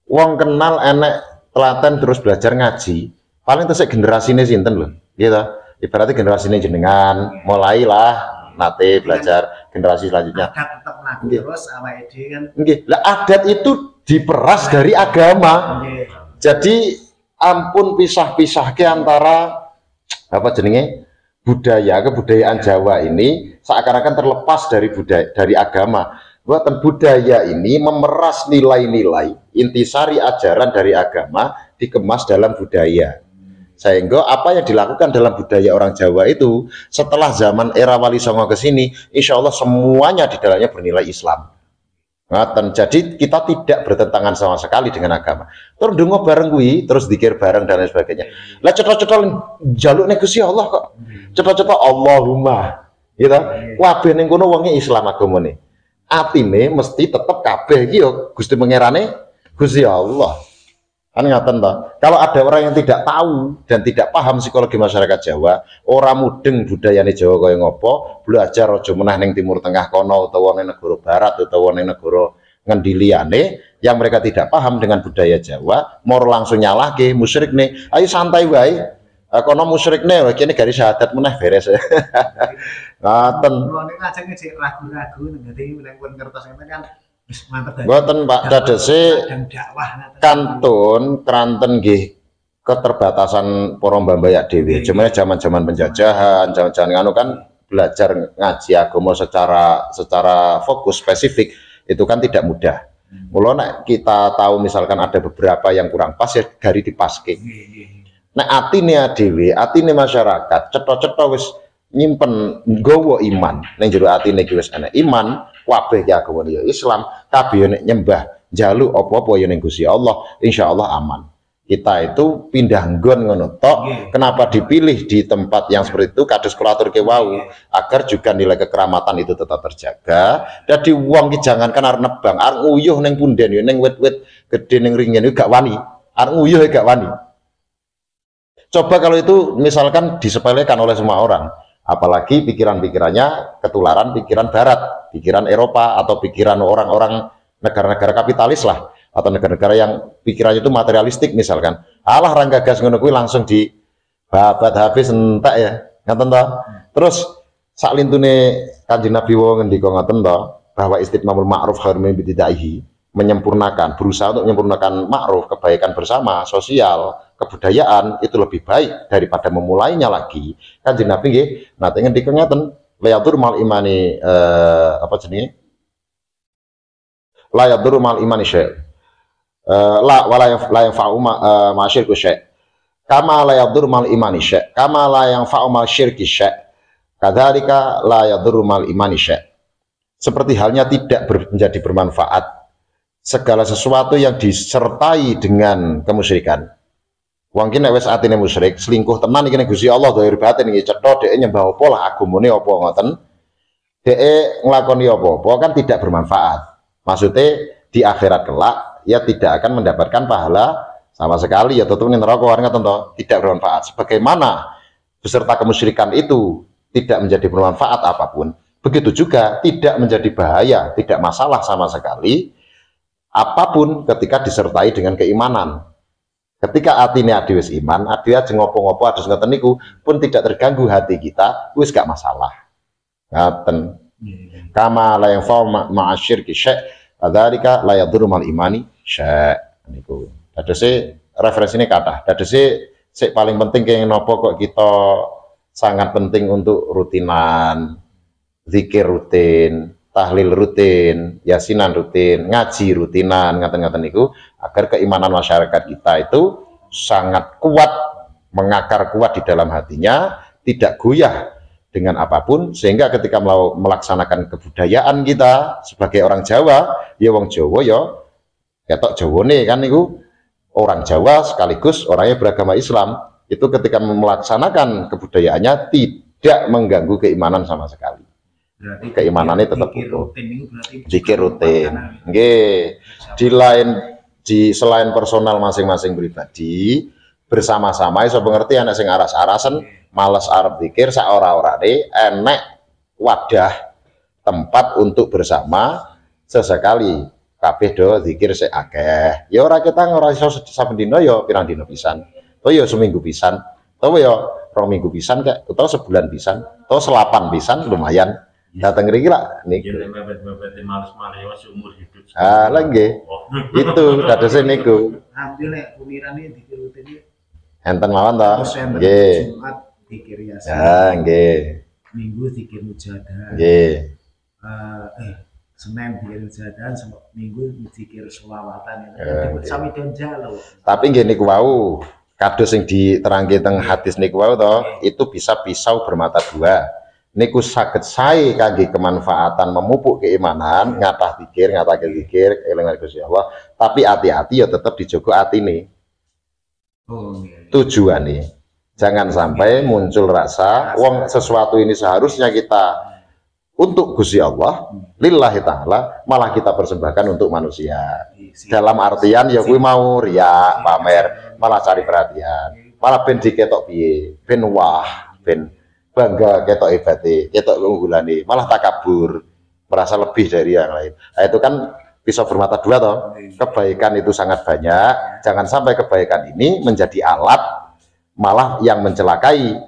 wong kenal enek telaten terus belajar ngaji. Paling tesik generasine sinten lho. Nggih to. Ibaratnya generasine jenengan mulailah nate belajar generasi selanjutnya. Adat tetep laku terus awake dhewe kan. Nggih. Lah adat itu diperas dari agama. Jadi ampun pisah-pisahke antara apa jenenge budaya kebudayaan Jawa ini seakan-akan terlepas dari agama. Buatan budaya ini memeras nilai-nilai intisari ajaran dari agama dikemas dalam budaya. Sehingga apa yang dilakukan dalam budaya orang Jawa itu setelah zaman era Wali Songo ke sini, insya Allah semuanya di dalamnya bernilai Islam. Jadi kita tidak bertentangan sama sekali dengan agama. Terus dungo bareng kuwi, terus zikir bareng dan lain sebagainya. Lah cetha-cetha jaluk ning Gusti Allah kok. Cetha-cetha Allahumma. Gitu. Kabeh ning kono wonge Islam agamane. Atine mesti tetep kabeh iki yo Gusti pangerane Gusti Allah. Kan ngaten to. Kalau ada orang yang tidak tahu dan tidak paham psikologi masyarakat Jawa, ora mudeng budayane Jawa kaya ngopo, belajar aja meneh ning Timur Tengah kono utawa ning negara barat utawa ning negara ngendi liyane yang mereka tidak paham dengan budaya Jawa, moro langsung nyalahke musyrik nih. Ayo santai wae. Kono musyrik nih, kene garis syahadat meneh beres. Ngaten. Kulo nek ngajeng sik ragu-ragu ngerti nek pun kertas ngene kan Mboten Pak dadese kantun Kranten nggih keterbatasan para mbah-mbah dhewe. Jemene zaman-zaman penjajahan, zaman-zaman anu kan belajar ngaji agama secara fokus spesifik itu kan tidak mudah. Mula nek kita tahu misalkan ada beberapa yang kurang pas ya gari dipaske. Nek atine dhewe, atine masyarakat cetha-cetha wis nyimpen nggawa iman ning jero atine iki wis ana iman kabeh ya agama ya Islam kabeh nek nyembah njaluk apa-apa ya ning Gusti Allah insyaallah aman. Kita itu pindah nggon ngono tok. Kenapa dipilih di tempat yang seperti itu kados kula aturke wau agar juga nilai kekeramatan itu tetap terjaga. Dadi wong ki jangankan arep nebang, arep nguyuh ning punden ya ning wit-wit gedhe ning ringen gak wani. Arep nguyuh gak wani. Coba kalau itu misalkan disepelekan oleh semua orang. Apalagi pikiran-pikirannya ketularan pikiran barat, pikiran Eropa atau pikiran orang-orang negara-negara kapitalis lah atau negara-negara yang pikirannya itu materialistik misalkan. Alah ranggagas ngono kuwi langsung di babat habis entek ya. Ngaten to. Terus sak lintune Kanjeng Nabi wong ngendika ngaten to bahwa istitmamul ma'ruf khairun min ibtidaihi, menyempurnakan, berusaha untuk menyempurnakan ma'ruf, kebaikan bersama, sosial, kebudayaan itu lebih baik daripada memulainya lagi. Kanjeng Nabi nggih nate ngendika ngaten, la yadur mal imani apa jenenge? La yadur mal imani syai. La yang fa'u ma syirku syai. Kama la yadur mal imani syai. Kama la yang fa'u ma syirki syai. Kadzalika la yadur mal imani syai. Seperti halnya tidak menjadi bermanfaat segala sesuatu yang disertai dengan kemusyrikan. Wong ki nek wis atine musyrik, selingkuh tenan iki ning Gusti Allah dhahir batin iki cetha dhek nyembah apa lah agamane apa ngoten. Dhek nglakoni apa-apa kan tidak bermanfaat. Maksudnya di akhirat kelak ya tidak akan mendapatkan pahala sama sekali ya tetep ning neraka ngoten to, tidak bermanfaat. Sebagaimana beserta kemusyrikan itu tidak menjadi bermanfaat apapun, begitu juga tidak menjadi bahaya, tidak masalah sama sekali apapun ketika disertai dengan keimanan. Ketika atine ade wis iman, ade aja ngopo-ngopo adus ngoten niku pun tidak terganggu hati kita, wis gak masalah. Ngaten. Kama la yang fa ma'asyirki syai', kadzalika la yadurru mal imani syai' niku. Dadose referensine kathah. Dadose sik paling penting kenging napa kok kita sangat penting untuk rutinan, zikir rutin, tahlil rutin, yasinan rutin, ngaji rutinan, ngaten-ngaten niku agar keimanan masyarakat kita itu sangat kuat mengakar kuat di dalam hatinya, tidak goyah dengan apapun, sehingga ketika melaksanakan kebudayaan kita sebagai orang Jawa, ya wong Jawa ya ketok Jawane kan niku orang Jawa sekaligus orangnya beragama Islam, itu ketika melaksanakan kebudayaannya tidak mengganggu keimanan sama sekali. Berarti keimanannya tetap utuh. Zikir rutin. Nggih. Di selain personal masing-masing pribadi, bersama-sama iso pengerti anak sing aras-arasen males arep zikir sak ora-orane enek wadah tempat untuk bersama sesekali kabeh do zikir sik akeh. Ya ora kita ora iso saben dina ya pirang dina pisan. To ya seminggu pisan. To ya 2 minggu pisan kek utawa sebulan pisan, to selapan pisan lumayan. Datang ngriki lah niku. Nggih. Itu dadose niku. Ambil nek kumirane dikirute iki. Enten mawon to. Nggih. Jumat zikir yasin. Nggih. Minggu zikir mujadah. Nggih. Senin zikir mujadah, Minggu zikir selawatan. Sami donjalo. Tapi nggih niku wau, kados sing diterangke teng hadis niku wau to, itu bisa pisau bermata dua. Niku saged sae kangge kemanfaatan memupuk keimanan, ngatah zikir, eling Gusti Allah, tapi hati-hati ya tetap dijogo atine. Tujuane jangan sampai muncul rasa wong sesuatu ini seharusnya kita untuk Gusti Allah, lillahi ta'ala, malah kita persembahkan untuk manusia. Dalam artian ya kuwi mau riya, pamer, malah cari perhatian, malah ben diketok piye, ben wah, ben bangga ketok ibadate, ketok unggulane, malah takabur, merasa lebih dari yang lain. Nah, itu kan pisau bermata dua toh. Kebaikan itu sangat banyak, jangan sampai kebaikan ini menjadi alat malah yang mencelakai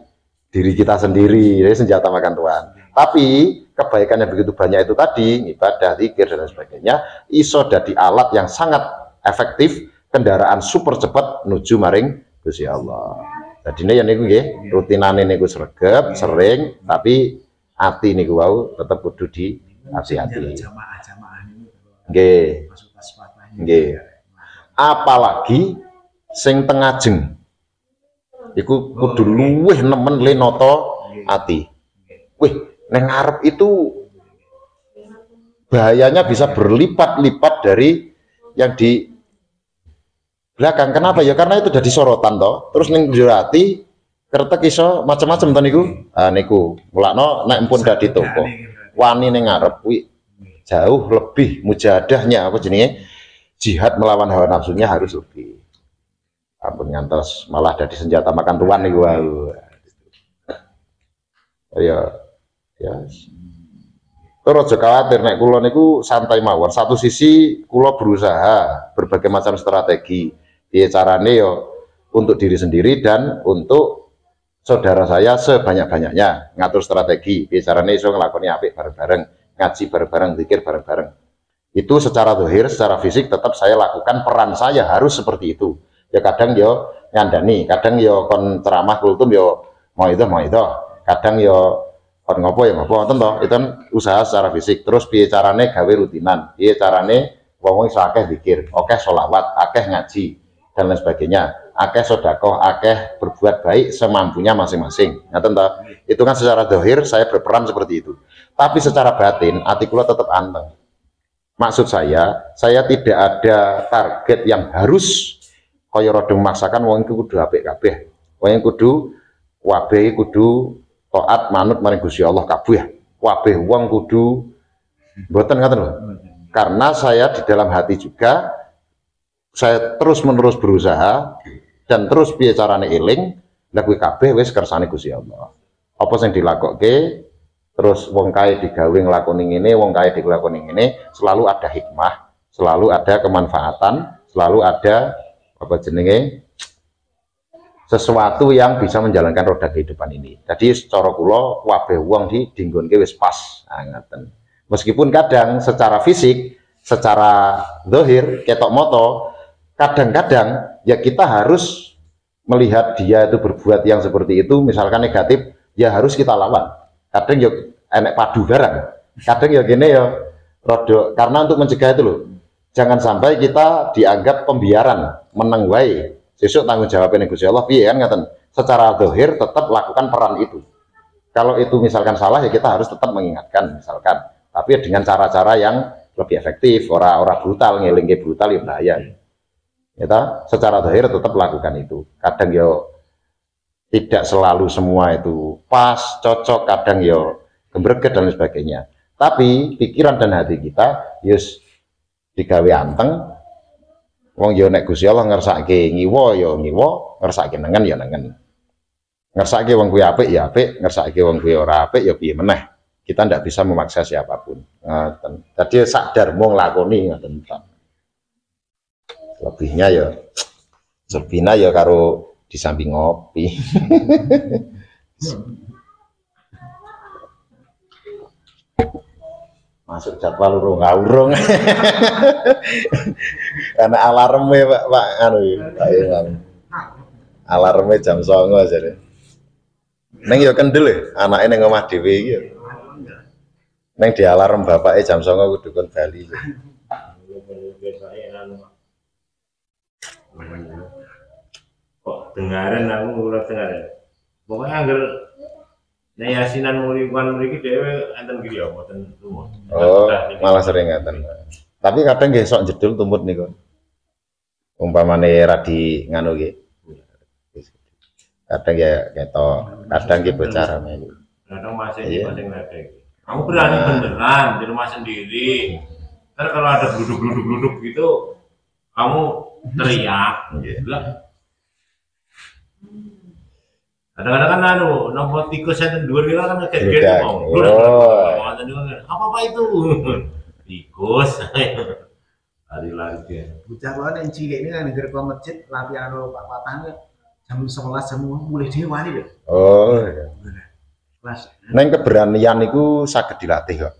diri kita sendiri, jadi senjata makan Tuhan. Tapi kebaikan yang begitu banyak itu tadi, ibadah, zikir dan sebagainya, iso dadi alat yang sangat efektif, kendaraan super cepat menuju maring Gusti Allah. Jadi ini yang niku nggih, rutinane niku sregep, sering, tapi ati niku wau tetep kudu di hati-hati. Nggih. Nggih. Apalagi sing tengajeng. Iku kudu luwih nemen le nata ati. Wih, neng ngarep itu bahayanya bisa berlipat-lipat dari yang di belakang. Kenapa ya? Karena itu jadi sorotan toh. Terus ning jurati kertek iso macam-macam to niku. Niku mulakno nek empun dadi toko. Wani ning ngarep kuwi jauh lebih mujahadahnya apa jenenge? Jihad melawan hawa nafsunya harus lebih. Ampun ngantos malah jadi senjata makan tuan niku wae. Ya. Terus aja khawatir nek kula niku santai mawon. Satu sisi kula berusaha berbagai macam strategi. Piye carane ya untuk diri sendiri dan untuk saudara saya sebanyak-banyaknya ngatur strategi. Piye carane iso nglakoni apik bareng-bareng, ngaji bareng-bareng, zikir bareng-bareng. Itu secara zahir, secara fisik tetap saya lakukan, peran saya harus seperti itu. Ya kadang yo ngandani, kadang yo kon ceramah kultum yo mau itu, kadang yo kon ngopo ya ngopo, ngoten toh. Itu kan usaha secara fisik. Terus piye carane gawe rutinan, piye carane wong iso akeh zikir, akeh sholawat, akeh ngaji dan lain sebagainya, akeh sedekah, akeh berbuat baik semampunya masing-masing. Ngoten toh. Itu kan secara zahir saya berperan seperti itu. Tapi secara batin hati kula tetap anteng. Maksud saya tidak ada target yang harus kaya rada memaksakan wong iku kudu apik kabeh. Wong kudu kabeh kudu taat manut maring Gusti Allah kabeh. Kabeh wong kudu mboten ngoten lho. Karena saya di dalam hati juga saya terus-menerus berusaha dan terus piye carane eling lha kuwi kabeh wis kersane Gusti Allah. Apa sing dilakokke terus wong kae digawe nglakoni ngene, wong kae dilakoni ngene, selalu ada hikmah, selalu ada kemanfaatan, selalu ada apa jenenge sesuatu yang bisa menjalankan roda kehidupan ini. Jadi secara kula kabeh wong dinggonke wis pas. Ngaten. Meskipun kadang secara fisik, secara zahir ketok moto, kadang-kadang ya kita harus melihat dia itu berbuat yang seperti itu, misalkan negatif, ya harus kita lawan. Kadang ya enek padu barang, kadang ya gini ya rodo, karena untuk mencegah itu loh, jangan sampai kita dianggap pembiaran, menang wae, sesuk tanggung jawabnya Gusti Allah piye kan ngaten. secara zahir tetap lakukan peran itu. Kalau itu misalkan salah ya kita harus tetap mengingatkan misalkan, tapi dengan cara-cara yang lebih efektif, orang brutal, ngelingke brutal ya bahaya. Kita secara zahir tetap lakukan itu. Kadang yo tidak selalu semua itu pas, cocok, kadang yo gembreget dan sebagainya. Tapi pikiran dan hati kita yus digawe anteng. Wong yo nek Gusti Allah ngersake ngiwa yo ngiwa, ngersake nengen ya nengen. Ngersake wong kuwi apik ya apik, ngersake wong kuwi ora apik ya piye meneh. Kita ndak bisa memaksa siapapun. Ngoten. Dadi sadar mung lakoni ngoten. Lebihnya ya selebihnya ya karo di samping ngopi. Masuk jadwal urung. Karena alarmnya Pak anu Pak Imam. Alarmnya jam 09.00 jare. Neng yo kendel e, anake ning omah dhewe iki. Neng di alarm bapake jam 09.00 kudu kon bali. Kok dengaran aku ora dengaran. Pokoknya anggar nek yasinan muli-muli mriki dhewe enten iki ya mboten lumut. Oh, malah sering ngaten. Tapi kadang nggih sok jedul tumut niku. Umpamane radi nganu nggih. Kadang ya ketok, kadang ki bocah melu. Kadang masih ngadeg. Kamu berani beneran di rumah sendiri. Kan kalau ada gluduk gitu kamu teriak. Kadang-kadang kan nomor tikus enten dhuwur kira kan ngeged wong. Apa itu? Tikus. Lari-lari. Bocah kok nek cilik ini kan ngger ke masjid latihan karo Pak Patang jam 11 jam mulai dewani lho. Oh iya. Kelas. Neng keberanian itu saged dilatih kok.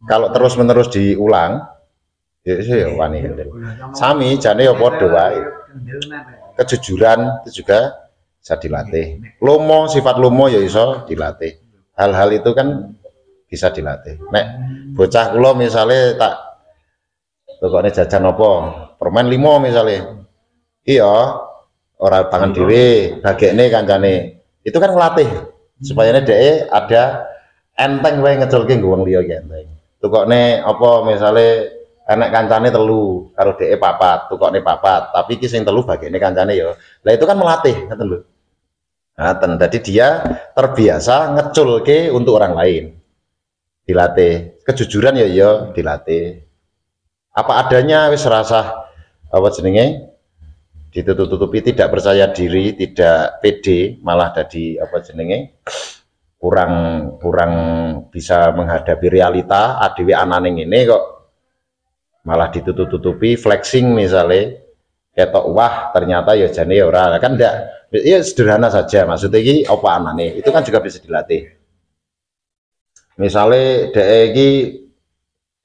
Kalau terus-menerus diulang, ya wani kendel. Sami jane ya padha wae. Kejujuran itu juga bisa dilatih. Lomo, sifat lomo ya iso dilatih. Hal-hal itu kan bisa dilatih. Nek bocah kula misale tak tukokne jajan apa? Permen 5 misale. Iya, ora tangan dhewe, bagekne kancane. Itu kan ngelatih supaya dhek ada enteng wae ngeculke nggo wong liya ki enteng. Tukokne apa misale enek kancane 3 karo dhek 4, tukokne 4, tapi iki sing 3 bagekne kancane ya. Lah itu kan melatih, ngoten lho. Ngaten, jadi dia terbiasa ngeculke untuk orang lain. Dilatih. Kejujuran ya dilatih. Apa adanya wis rasa apa jenenge? Ditutup-tutupi, tidak percaya diri, tidak pede, malah jadi apa jenenge? kurang bisa menghadapi realita, adewe anane ngene kok malah ditutup-tutupi, flexing misalnya ketok wah ternyata ya jane ya ora kan ndak ya sederhana saja maksudnya iki apa anane itu kan juga bisa dilatih. Misalnya dhek iki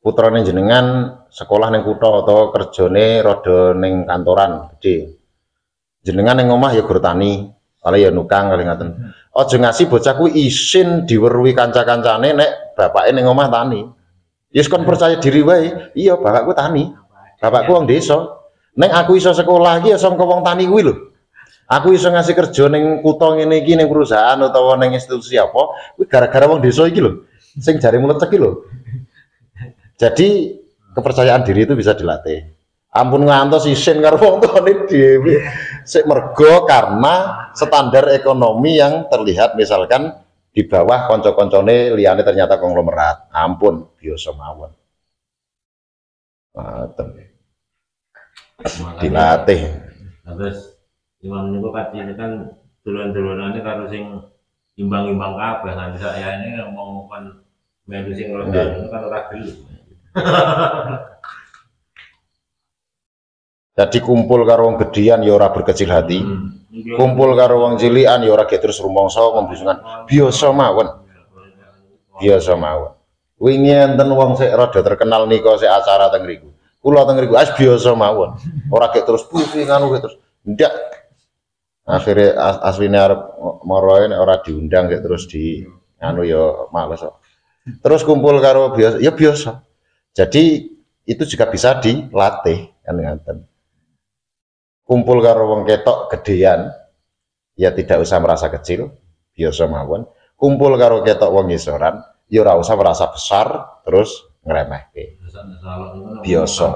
putrane jenengan sekolah ning kutha atau kerjane rada ning kantoran gede. Jenengan ning omah ya gur tani, kali ya nukang kali ngaten. Aja ngasih bocah kuwi isin diweruhi kanca-kancane nek bapake ning omah tani. Yes kon percaya diri wae. Iya, bapakku tani. Bapakku wong desa. Neng aku iso sekolah iki ya saka wong tani kuwi lho. Aku iso ngasih kerja ning kutha ngene iki ning perusahaan utawa ning institusi apa, kuwi gara-gara wong desa iki lho. Sing jare mlecek iki lho. Jadi kepercayaan diri itu bisa dilatih. Ampun ngantos isin karo wong tuane dhewe. Sik mergo karena standar ekonomi yang terlihat misalkan di bawah konco-koncone liyane ternyata konglomerat. Ampun, biasa mawon. Dilatih. Terus imam niku katine kan dolan-dolanane karo sing imbang-imbang kabeh nganti sayane ngomong kon melu sing rondan kan ora gelem. Jadi kumpul karo wong gedian ya ora berkecil hati. Kumpul karo wong cilikan ya ora terus rumangsa membisungan. Biasa mawon. Biasa mawon. Wingi enten wong sik rada terkenal nika sik acara teng mriku. Kula teng mriku as biasa mawon. Ora gek terus puisi nganu terus. Ndak. Akhire asline arep marae nek ora diundang gek terus di anu ya males kok. Terus kumpul karo biasa ya biasa. Jadi itu juga bisa dilatih kan ngaten. Kumpul karo wong ketok gedean ya tidak usah merasa kecil, biasa mawon. Kumpul karo ketok wong ngisoran, ya ora usah merasa besar terus ngremehke. Biasa.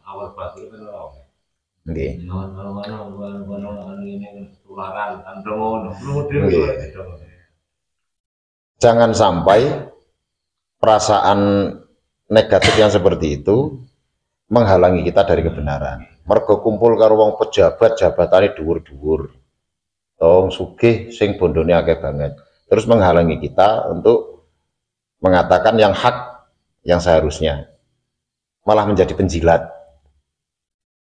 Awal batu kan Nggih. Jangan sampai perasaan negatif yang seperti itu menghalangi kita dari kebenaran. Mergo kumpul karo wong pejabat, jabatane dhuwur-dhuwur. Tong sugih sing bondone akeh banget. Terus menghalangi kita untuk mengatakan yang hak yang seharusnya. Malah menjadi penjilat.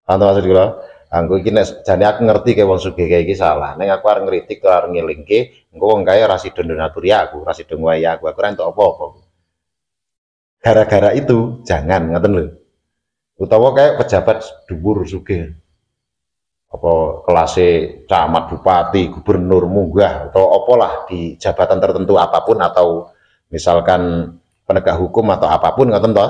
Paham maksud kula? Anggo iki nek jane aku ngerti ke wong sugih kayak iki salah. Ning aku arep ngritik to arep ngelingke, engko wong kae ora sida ndonaturi aku, ora sida ngwayahi aku ora entuk apa-apa. Gara-gara itu jangan ngoten lho. Utawa kayak pejabat dhuwur sugih. Apa kelasé camat, bupati, gubernur, munggah atau apalah di jabatan tertentu apapun atau misalkan penegak hukum atau apapun ngoten to.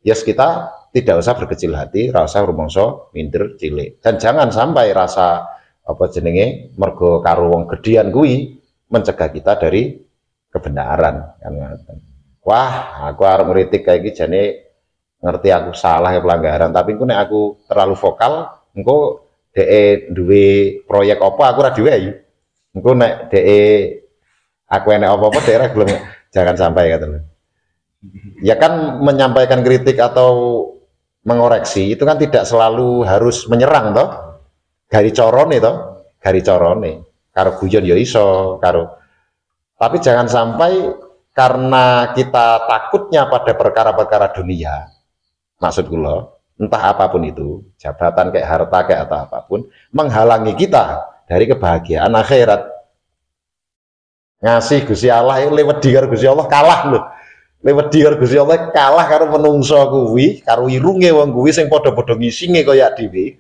Yes, kita tidak usah berkecil hati, rasa rumangsa minder cilik. Dan jangan sampai rasa apa jenenge mergo karo wong gedhian kuwi mencegah kita dari kebenaran kan ngoten. Wah, aku arep ngritik kayak iki jane ngerti aku salah ya pelanggaran, tapi engko nek aku terlalu vokal, engko dhek duwe proyek apa aku ora diwehi. Engko nek dhek aku enek apa-apa dhek ora gelem, jangan sampai katanya. Ya kan menyampaikan kritik atau mengoreksi itu kan tidak selalu harus menyerang toh. Gari corone toh, gari corone. Karo guyon ya iso, karo. Tapi jangan sampai karena kita takutnya pada perkara-perkara dunia, maksud kula, entah apapun itu, jabatan kayak harta kayak atau apapun, menghalangi kita dari kebahagiaan akhirat. Ngasih Gusti Allah lewat di karo Gusti Allah kalah lho. Lewat di karo Gusti Allah kalah karo menungso kuwi, karo irunge wong kuwi sing padha-padha ngisinge kaya dhewe.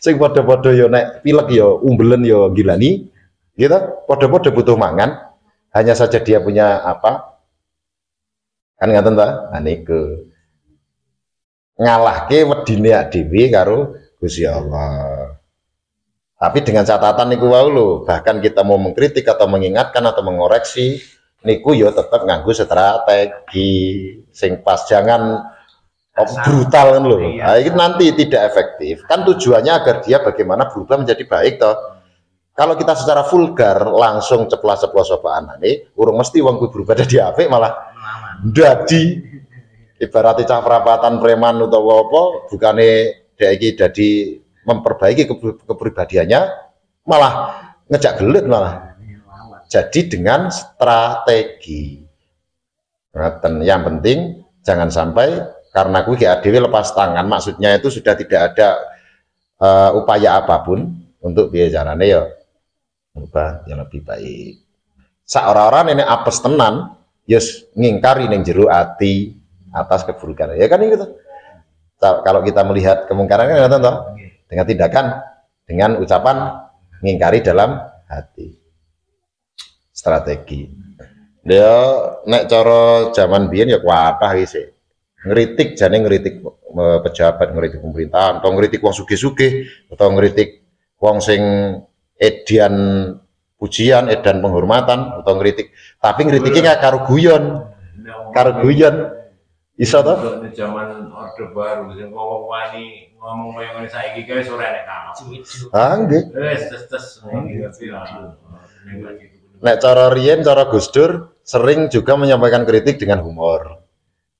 Sing padha-padha ya nek pilek ya umbelen ya gilani. Gitu, padha-padha butuh mangan. Hanya saja dia punya apa? Kan ngaten ta? Nah niku. Ngalahke wedine dhewe karo Gusti Allah. Tapi dengan catatan niku wau lho, bahkan kita mau mengkritik atau mengingatkan atau mengoreksi niku yo tetap nganggo strategi sing pas, jangan brutal kan lho. Nah, itu nanti tidak efektif. Kan tujuannya agar dia bagaimana berubah menjadi baik toh. Kalau kita secara vulgar langsung ceplas-ceplos apa anane, urung mesti wong kuwi berubah jadi apik malah dadi ibaratnya cah perapatan preman utawa apa, bukane dhek iki dadi memperbaiki kepribadiannya malah ngejak gelut malah. Jadi dengan strategi. Yang penting jangan sampai karena kuwi dhewe lepas tangan, maksudnya itu sudah tidak ada upaya apapun untuk bicarane ya ubah yang lebih baik. Saora-ora ini apes tenan, yus ngingkari ning jero ati atas keburukan. Ya kan gitu. Kalau kita melihat kemungkaran kan ngoten toh, dengan tindakan, dengan ucapan ngingkari dalam hati. Strategi. Dia nek cara zaman biyen ya kuatah iki sih. Ngritik jane ngritik pejabat, ngritik pemerintahan, atau ngritik wong sugih-sugih, atau ngritik wong sing edian pujian, edan penghormatan, atau ngritik. Tapi ngritiknya karo guyon. Karo guyon. Iso to? Zaman Orde Baru sing ngomong wani ngomong koyo ngene saiki kae ora nek kalah. Ah nggih. Wis tes Nek cara riyen, cara Gus Dur sering juga menyampaikan kritik dengan humor.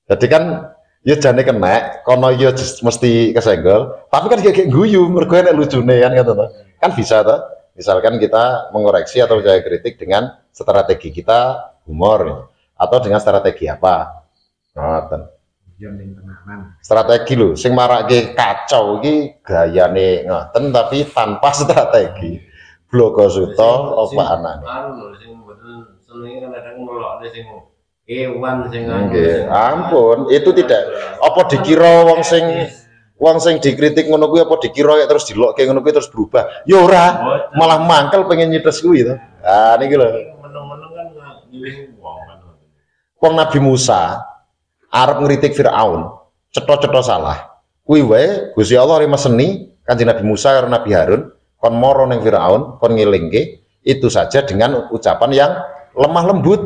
Jadi kan ya jane kena, kono ya mesti kesenggol, tapi kan kayak guyu, mergo nek lucune kan ngono to. Kan bisa toh. Misalkan kita mengoreksi atau menjadi kritik dengan strategi kita humor atau dengan strategi apa? Ngoten. Strategi lho, sing marake kacau iki gayane ngoten tapi tanpa strategi. Bloko suto apa anane. Anu lho sing mboten senenge kadang ngelokne sing kewan sing nggih. Ampun, itu tidak apa dikira wong sing dikritik ngono kuwi apa dikira ya terus dilokke ngono kuwi terus berubah. Ya ora, malah mangkel pengen nyites kuwi to. Ah niki lho. Meneng-meneng kan nyilih wong kan. Wong Nabi Musa arep ngritik Firaun, cetha-cetha salah. Kuwi wae Gusti Allah meseni Kanjeng Nabi Musa karo Nabi Harun kon moro ning Firaun, kon ngelingke, itu saja dengan ucapan yang lemah lembut,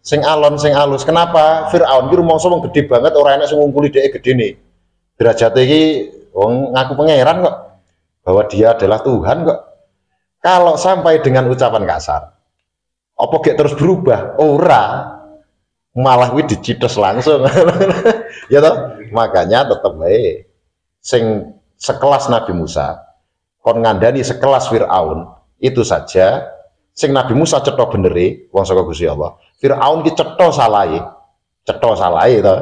sing alon sing alus. Kenapa? Firaun ki rumangsa wong gede banget, ora enak sing ngungkuli dhek gedene. Derajate iki wong ngaku pangeran kok, bahwa dia adalah Tuhan kok. Kalau sampai dengan ucapan kasar, apa gek terus berubah? Ora, malah kuwi dicites langsung. Ya toh? Makanya tetep bae sing sekelas Nabi Musa kon ngandani sekelas Firaun, itu saja sing Nabi Musa cetha benere wong saka Gusti Allah. Firaun ki cetha salahe to.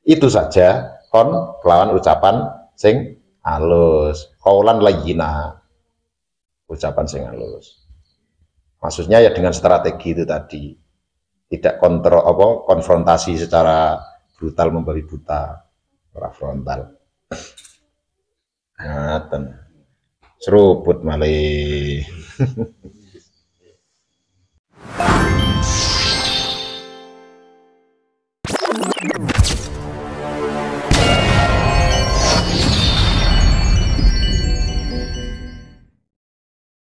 Itu saja kon kelawan ucapan sing halus, qaulan layyina. Ucapan sing halus. Maksudnya ya dengan strategi itu tadi. Tidak konfrontasi secara brutal membabi buta, ora frontal. Ngaten. Seruput malih.